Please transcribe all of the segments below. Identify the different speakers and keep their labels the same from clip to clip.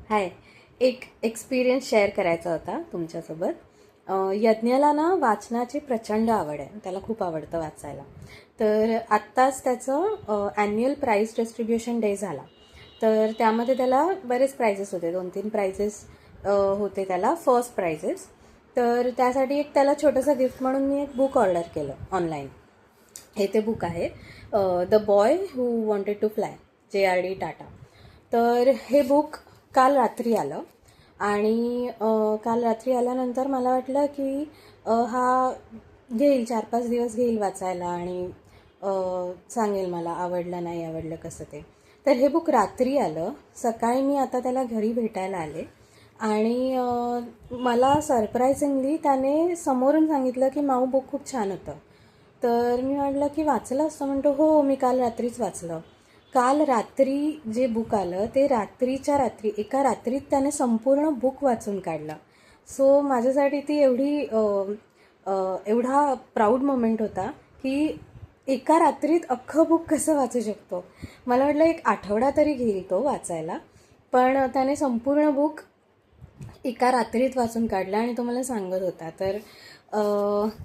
Speaker 1: हाय, एक experience share करायचा होता तुमच्यासोबत. यज्ञाला ना वाचनाची प्रचंड आवड आहे, त्याला खूप आवडतं वाचायला. तर आत्ताच त्याचं ॲन्युअल प्राईज डिस्ट्रीब्युशन डे झाला. तर त्यामध्ये त्याला बरेच प्राइजेस होते, 2-3 प्राइजेस होते त्याला, फर्स्ट प्राइजेस. तर त्यासाठी एक त्याला छोटंसं गिफ्ट म्हणून मी एक बुक ऑर्डर केलं ऑनलाईन. हे ते बुक आहे, the boy who wanted to fly, JRD Tata. तर हे बुक काल रात्री आलं आणि काल रात्री आल्यानंतर मला वाटलं की हा घेईल 4-5 दिवस घेईल वाचायला आणि सांगेल मला आवडलं नाही आवडलं कसं ते. तर हे बुक रात्री आलं. सकाळी मी आता त्याला घरी भेटायला आले आणि मला सरप्रायझिंगली त्याने समोरून सांगितलं की माऊ बुक खूप छान होतं. तर मी म्हटलं की वाचलं असतं. म्हणतो हो, मी काल रात्रीच वाचलं. काल रात्री जे बुक आलं ते रात्रीच्या रात्री, एका रात्रीत त्याने संपूर्ण बुक वाचून काढलं. सो माझ्यासाठी ती एवढा प्राऊड मोमेंट होता की एका रात्रीत अख्खं बुक कसं वाचू शकतो. मला वाटलं एक आठवडा तरी घेईल तो वाचायला, पण त्याने संपूर्ण बुक एका रात्रीत वाचून काढला आणि तो मला सांगत होता. तर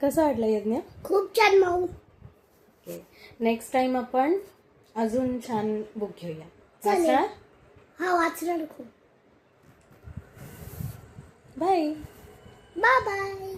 Speaker 1: कसं वाटलं यज्ञ?
Speaker 2: खूप छान माऊ.
Speaker 1: ओके, नेक्स्ट टाइम आपण अजून छान बुक घेऊया.
Speaker 2: चालेल.
Speaker 1: वाचणार?
Speaker 2: हा वाचणार खूप.
Speaker 1: बाय.
Speaker 2: Bye bye.